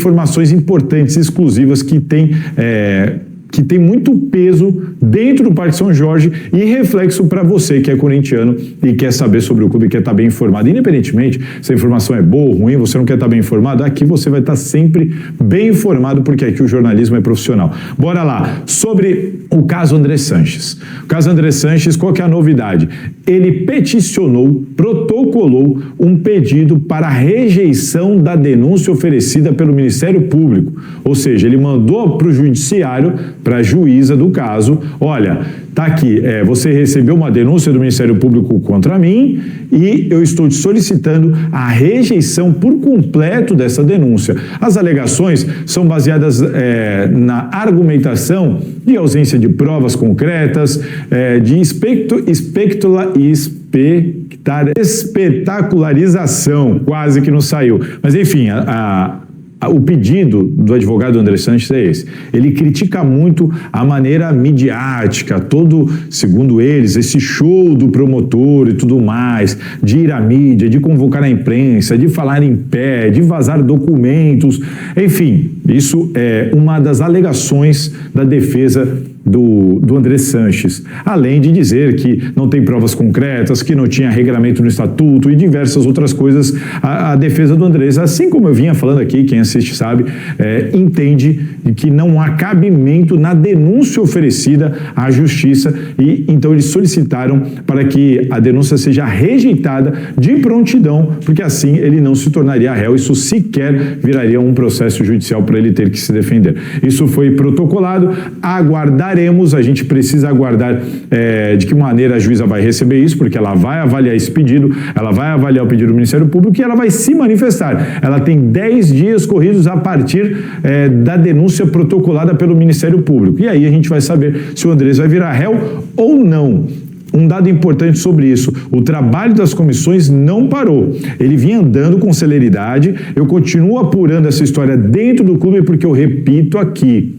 informações importantes, exclusivas, que tem muito peso dentro do Parque São Jorge e reflexo para você que é corintiano e quer saber sobre o clube, quer estar bem informado. Independentemente se a informação é boa ou ruim, você não quer estar bem informado, aqui você vai estar sempre bem informado, porque aqui o jornalismo é profissional. Bora lá, sobre o caso André Sanches. O caso André Sanches, qual que é a novidade? Ele peticionou, protocolou um pedido para rejeição da denúncia oferecida pelo Ministério Público, ou seja, ele mandou para o judiciário, para a juíza do caso: olha, tá aqui, você recebeu uma denúncia do Ministério Público contra mim e eu estou te solicitando a rejeição por completo dessa denúncia. As alegações são baseadas na argumentação de ausência de provas concretas, de espetacularização, quase que não saiu. Mas enfim, o pedido do advogado André Sanches é esse. Ele critica muito a maneira midiática, segundo eles, esse show do promotor e tudo mais, de ir à mídia, de convocar a imprensa, de falar em pé, de vazar documentos. Enfim, isso é uma das alegações da defesa do André Sanches, além de dizer que não tem provas concretas, que não tinha regramento no estatuto e diversas outras coisas. A defesa do André, assim como eu vinha falando aqui, quem assiste sabe, entende que não há cabimento na denúncia oferecida à justiça, e então eles solicitaram para que a denúncia seja rejeitada de prontidão, porque assim ele não se tornaria réu, isso sequer viraria um processo judicial para ele ter que se defender. Isso foi protocolado, aguardaremos, a gente precisa aguardar de que maneira a juíza vai receber isso, porque ela vai avaliar esse pedido, ela vai avaliar o pedido do Ministério Público e ela vai se manifestar. Ela tem 10 dias corridos a partir da denúncia protocolada pelo Ministério Público. E aí a gente vai saber se o Andrés vai virar réu ou não. Um dado importante sobre isso: o trabalho das comissões não parou. Ele vinha andando com celeridade. Eu continuo apurando essa história dentro do clube, porque eu repito aqui,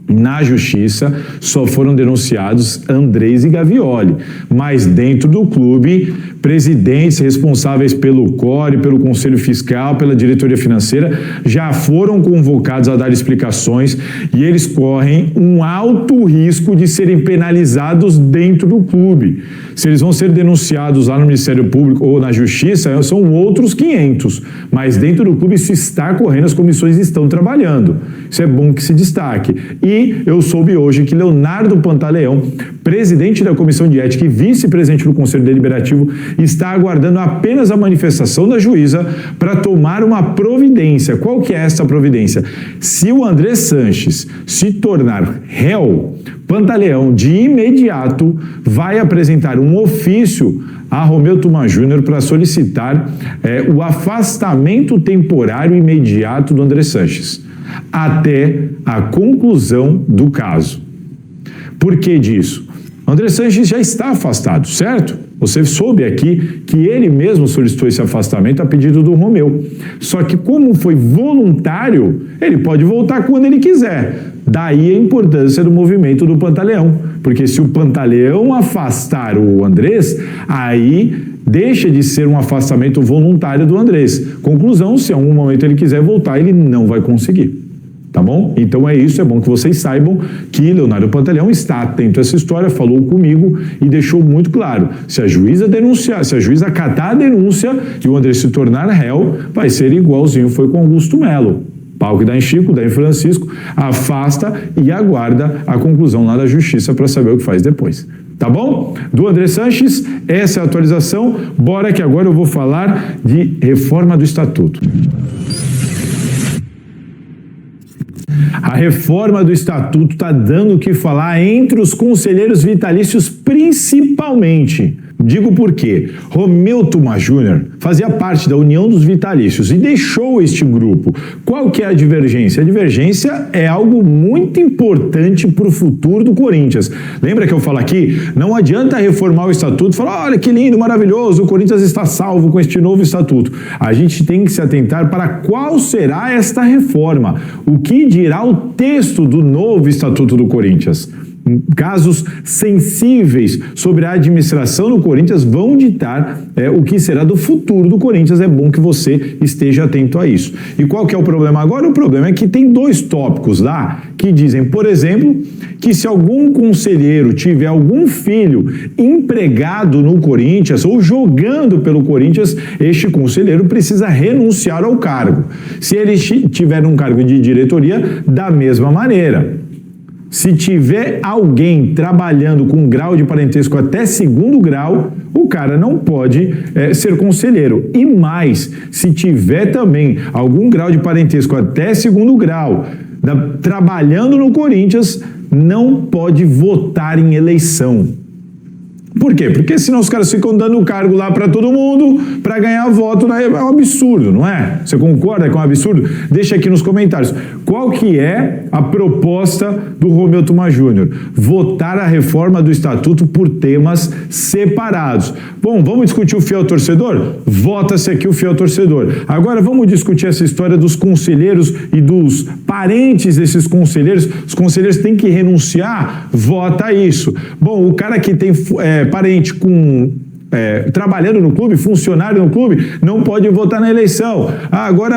na justiça só foram denunciados Andrés e Gavioli, mas dentro do clube, presidentes responsáveis pelo CORE, pelo Conselho Fiscal, pela diretoria financeira, já foram convocados a dar explicações, e eles correm um alto risco de serem penalizados dentro do clube. Se eles vão ser denunciados lá no Ministério Público ou na Justiça, são outros 500, mas dentro do clube se está correndo, as comissões estão trabalhando. Isso é bom que se destaque. E eu soube hoje que Leonardo Pantaleão, presidente da Comissão de Ética e vice-presidente do Conselho Deliberativo, está aguardando apenas a manifestação da juíza para tomar uma providência. Qual que é essa providência? Se o André Sanches se tornar réu, Pantaleão de imediato vai apresentar um ofício a Romeu Tuma Júnior para solicitar o afastamento temporário imediato do André Sanches, até a conclusão do caso. Por que disso? André Sanches já está afastado, certo? Você soube aqui que ele mesmo solicitou esse afastamento a pedido do Romeu. Só que, como foi voluntário, ele pode voltar quando ele quiser. Daí a importância do movimento do Pantaleão. Porque se o Pantaleão afastar o Andrés, aí deixa de ser um afastamento voluntário do Andrés. Conclusão: se em algum momento ele quiser voltar, ele não vai conseguir. Tá bom? Então é isso, é bom que vocês saibam que Leonardo Pantaleão está atento a essa história, falou comigo e deixou muito claro: se a juíza denunciar, se a juíza acatar a denúncia e o André se tornar réu, vai ser igualzinho foi com Augusto Melo. Pau que dá em Chico, dá em Francisco, afasta e aguarda a conclusão lá da justiça para saber o que faz depois. Tá bom? Do André Sanches, essa é a atualização. Bora que agora eu vou falar de reforma do Estatuto. A reforma do Estatuto está dando o que falar entre os conselheiros vitalícios, principalmente. Digo por quê. Romeu Tuma Júnior fazia parte da União dos Vitalícios e deixou este grupo. Qual que é a divergência? A divergência é algo muito importante para o futuro do Corinthians. Lembra que eu falo aqui? Não adianta reformar o Estatuto e falar: olha que lindo, maravilhoso, o Corinthians está salvo com este novo Estatuto. A gente tem que se atentar para qual será esta reforma. O que dirá o texto do novo Estatuto do Corinthians? casos sensíveis sobre a administração do Corinthians vão ditar o que será do futuro do Corinthians. É bom que você esteja atento a isso. E qual que é o problema agora? O problema é que tem 2 tópicos lá que dizem, por exemplo, que se algum conselheiro tiver algum filho empregado no Corinthians ou jogando pelo Corinthians, este conselheiro precisa renunciar ao cargo. Se ele tiver um cargo de diretoria, da mesma maneira. Se tiver alguém trabalhando com grau de parentesco até 2º grau, o cara não pode ser conselheiro. E mais, se tiver também algum grau de parentesco até 2º grau, trabalhando no Corinthians, não pode votar em eleição. Por quê? Porque senão os caras ficam dando o cargo lá para todo mundo para ganhar voto. É um absurdo, não é? Você concorda que é um absurdo? Deixa aqui nos comentários. Qual que é a proposta do Romeu Thuma Júnior? Votar a reforma do Estatuto por temas separados. Bom, vamos discutir o fiel torcedor? Vota-se aqui o fiel torcedor. Agora vamos discutir essa história dos conselheiros e dos parentes desses conselheiros. Os conselheiros têm que renunciar? Vota isso. Bom, o cara que tem parente trabalhando no clube, funcionário no clube, não pode votar na eleição. Agora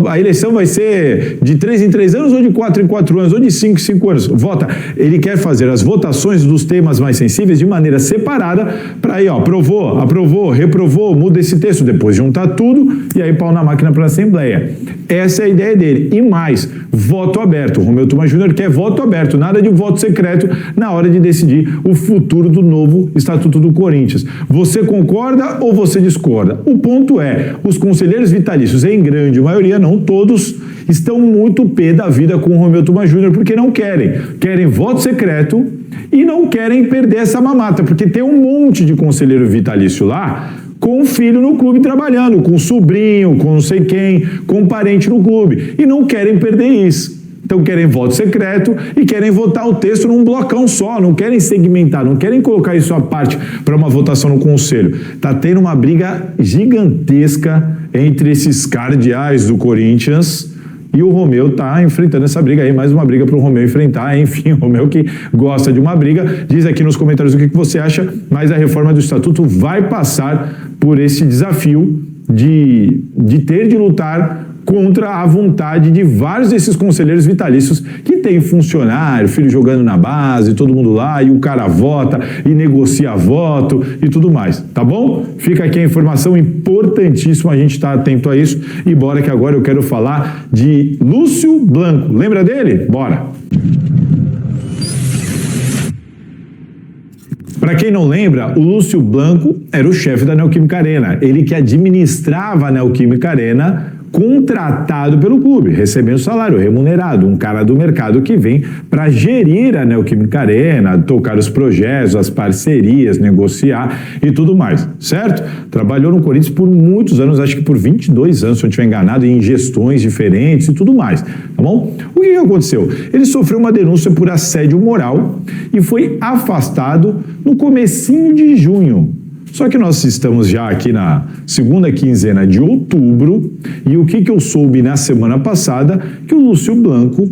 a eleição vai ser de 3 em 3 anos, ou de 4 em 4 anos, ou de 5 em 5 anos. Vota. Ele quer fazer as votações dos temas mais sensíveis de maneira separada, para aí, aprovou, reprovou, muda esse texto, depois juntar tudo e aí pau na máquina para a Assembleia. Essa é a ideia dele. E mais, voto aberto. O Romeu Thuma Júnior quer voto aberto, nada de voto secreto na hora de decidir o futuro do novo Estatuto do Corinthians. Você concorda ou você discorda? O ponto é, os conselheiros vitalícios, em grande maioria, não todos, estão muito pé da vida com o Romeu Thuma Júnior, porque não querem voto secreto e não querem perder essa mamata, porque tem um monte de conselheiro vitalício lá com o filho no clube trabalhando, com o sobrinho, com não sei quem, com um parente no clube, e não querem perder isso. Então querem voto secreto e querem votar o texto num blocão só, não querem segmentar, não querem colocar isso à parte para uma votação no conselho. Está tendo uma briga gigantesca entre esses cardeais do Corinthians e o Romeu está enfrentando essa briga aí, mais uma briga para o Romeu enfrentar. Enfim, o Romeu que gosta de uma briga, diz aqui nos comentários o que você acha, mas a reforma do Estatuto vai passar por esse desafio de ter de lutar contra a vontade de vários desses conselheiros vitalícios que tem funcionário, filho jogando na base, todo mundo lá, e o cara vota e negocia voto e tudo mais, tá bom? Fica aqui a informação importantíssima, a gente está atento a isso, e bora que agora eu quero falar de Lúcio Blanco. Lembra dele? Bora! Para quem não lembra, o Lúcio Blanco era o chefe da Neoquímica Arena, ele que administrava a Neoquímica Arena, contratado pelo clube, recebendo salário, remunerado, um cara do mercado que vem para gerir a Neoquímica Arena, tocar os projetos, as parcerias, negociar e tudo mais, certo? Trabalhou no Corinthians por muitos anos, acho que por 22 anos, se eu não estiver enganado, em gestões diferentes e tudo mais, tá bom? O que aconteceu? Ele sofreu uma denúncia por assédio moral e foi afastado no comecinho de junho. Só que nós estamos já aqui na segunda quinzena de outubro, e o que eu soube na semana passada, que o Lúcio Blanco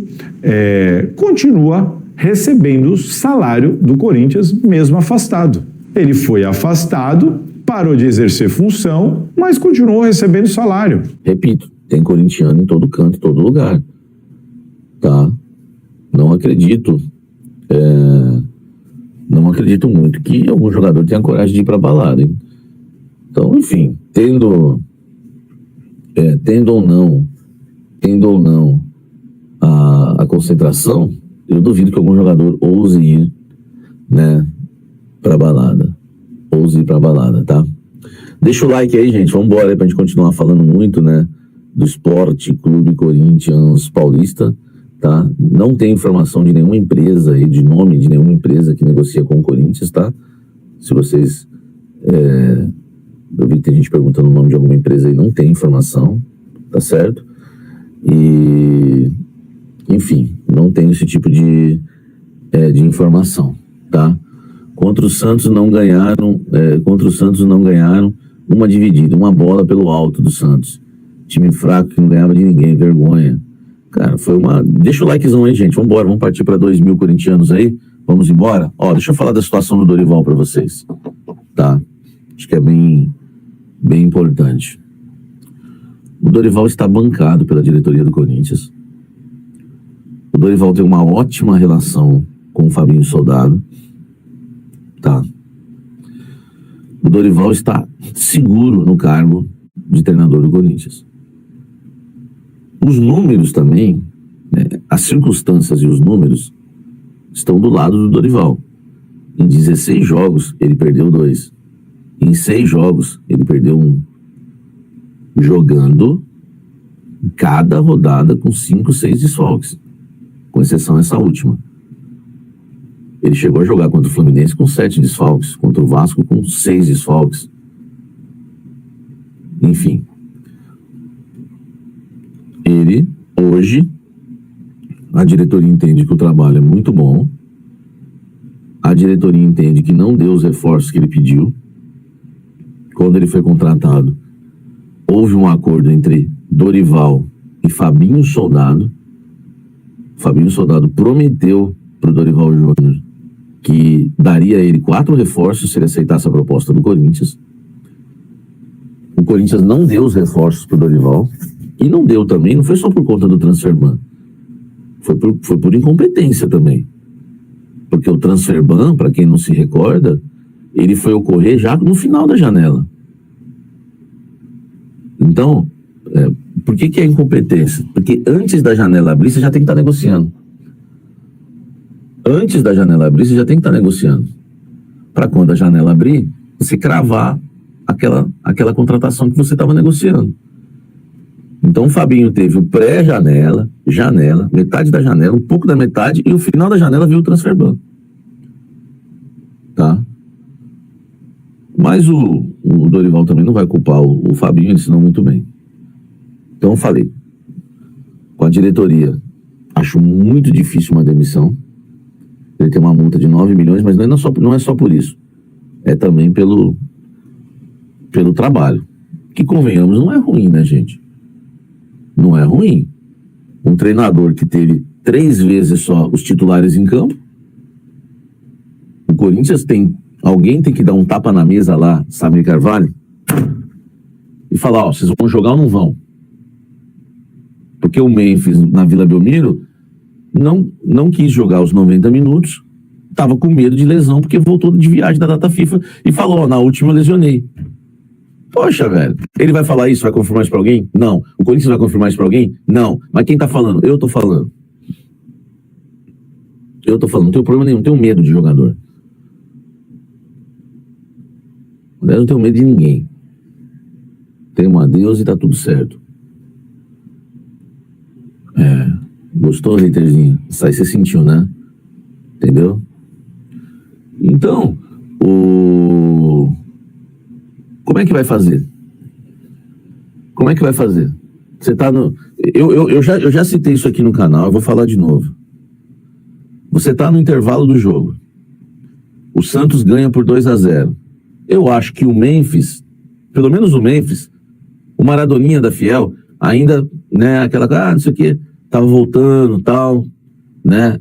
continua recebendo salário do Corinthians, mesmo afastado. Ele foi afastado, parou de exercer função, mas continuou recebendo salário. Repito, tem corintiano em todo canto, em todo lugar. Tá? Não acredito muito que algum jogador tenha coragem de ir pra balada, hein? Então, enfim, tendo ou não a concentração, eu duvido que algum jogador ouse ir, né, pra balada. Tá? Deixa o like aí, gente. Vamos embora aí pra gente continuar falando muito, né, do Esporte Clube Corinthians Paulista. Tá? Não tem informação de nenhuma empresa aí, de nome de nenhuma empresa que negocia com o Corinthians, tá? Se vocês... eu vi que tem gente perguntando o nome de alguma empresa aí, não tem informação, tá certo? E... enfim, não tem esse tipo de informação, tá? Contra o Santos não ganharam uma dividida, uma bola pelo alto do Santos. Time fraco que não ganhava de ninguém, vergonha. Cara, foi uma... Deixa o likezão aí, gente. Vamos partir para 2.000 corintianos aí. Vamos embora? Ó, deixa eu falar da situação do Dorival para vocês, tá? Acho que é bem importante. O Dorival está bancado pela diretoria do Corinthians. O Dorival tem uma ótima relação com o Fabinho Soldado, tá? O Dorival está seguro no cargo de treinador do Corinthians. Os números também, né, as circunstâncias e os números estão do lado do Dorival. Em 16 jogos, ele perdeu 2. Em 6 jogos, ele perdeu 1. Jogando cada rodada com 5, 6 desfalques, com exceção essa última. Ele chegou a jogar contra o Fluminense com 7 desfalques, contra o Vasco com 6 desfalques. Enfim. Ele, hoje, a diretoria entende que o trabalho é muito bom, a diretoria entende que não deu os reforços que ele pediu. Quando ele foi contratado, houve um acordo entre Dorival e Fabinho Soldado. Fabinho Soldado prometeu para o Dorival Júnior que daria a ele 4 reforços se ele aceitasse a proposta do Corinthians. O Corinthians não deu os reforços para o Dorival. E não deu também, não foi só por conta do Transferban. Foi por incompetência também. Porque o Transferban, para quem não se recorda, ele foi ocorrer já no final da janela. Então, por que é incompetência? Porque antes da janela abrir, você já tem que estar negociando. Antes da janela abrir, você já tem que estar negociando. Para quando a janela abrir, você cravar aquela contratação que você estava negociando. Então o Fabinho teve o pré-janela, metade da janela, um pouco da metade, e o final da janela veio o Transferban. Tá? Mas o Dorival também não vai culpar o Fabinho, ele ensinou muito bem. Então eu falei, com a diretoria, acho muito difícil uma demissão. Ele tem uma multa de 9 milhões, mas não é só por isso. É também pelo trabalho. Que, convenhamos, não é ruim, né, gente? Não é ruim. Um treinador que teve 3 vezes só os titulares em campo. O Corinthians alguém tem que dar um tapa na mesa lá, Samir Carvalho, e falar, ó, vocês vão jogar ou não vão? Porque o Memphis, na Vila Belmiro, não quis jogar os 90 minutos, estava com medo de lesão, porque voltou de viagem da data FIFA e falou, ó, na última eu lesionei. Poxa, velho, ele vai falar isso, vai confirmar isso pra alguém? Não. O Corinthians vai confirmar isso pra alguém? Não. Mas quem tá falando? Eu tô falando. Não tenho problema nenhum, não tenho medo de jogador. Eu não tenho medo de ninguém. Temo a Deus e tá tudo certo. Gostou, Reiterzinho? Isso aí você sentiu, né? Entendeu? Então, como é que vai fazer? Você tá no... Eu já citei isso aqui no canal, eu vou falar de novo. Você tá no intervalo do jogo. O Santos ganha por 2-0. Eu acho que o Memphis, pelo menos o Memphis, o Maradoninha da Fiel, ainda, né, não sei o quê, tava voltando e tal, né?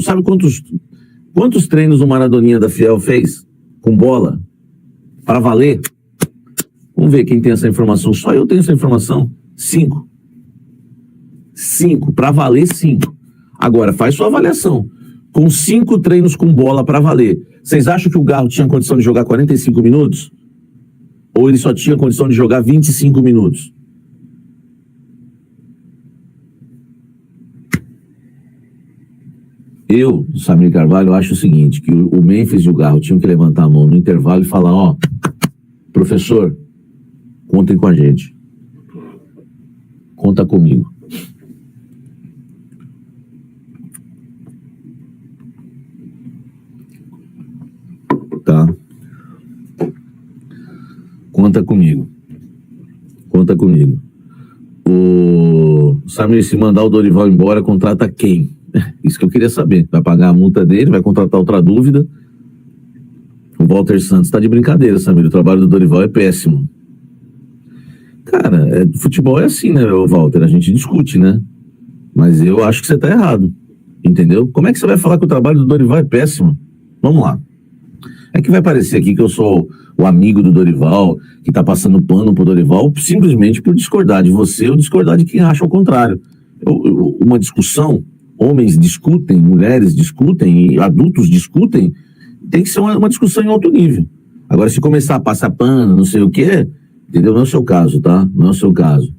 Sabe quantos treinos o Maradoninha da Fiel fez com bola? Para valer? Vamos ver quem tem essa informação. Só eu tenho essa informação. 5. 5. Para valer, 5. Agora, faz sua avaliação. Com 5 treinos com bola para valer, vocês acham que o Garro tinha condição de jogar 45 minutos? Ou ele só tinha condição de jogar 25 minutos? Eu, Samir Carvalho, acho o seguinte, que o Memphis e o Garro tinham que levantar a mão no intervalo e falar, ó, professor, contem com a gente. Conta comigo. Tá? Conta comigo. O Samir, se mandar o Dorival embora, contrata quem? Isso que eu queria saber. Vai pagar a multa dele, vai contratar outra dúvida. O Walter Santos tá de brincadeira, Samir. O trabalho do Dorival é péssimo. Cara, futebol é assim, né, Walter? A gente discute, né? Mas eu acho que você tá errado. Entendeu? Como é que você vai falar que o trabalho do Dorival é péssimo? Vamos lá. É que vai parecer aqui que eu sou o amigo do Dorival, que está passando pano pro Dorival, simplesmente por discordar de você ou discordar de quem acha o contrário. Uma discussão, homens discutem, mulheres discutem, e adultos discutem, tem que ser uma discussão em alto nível. Agora, se começar a passar pano, não sei o quê, entendeu? Não é o seu caso, tá? Não é o seu caso.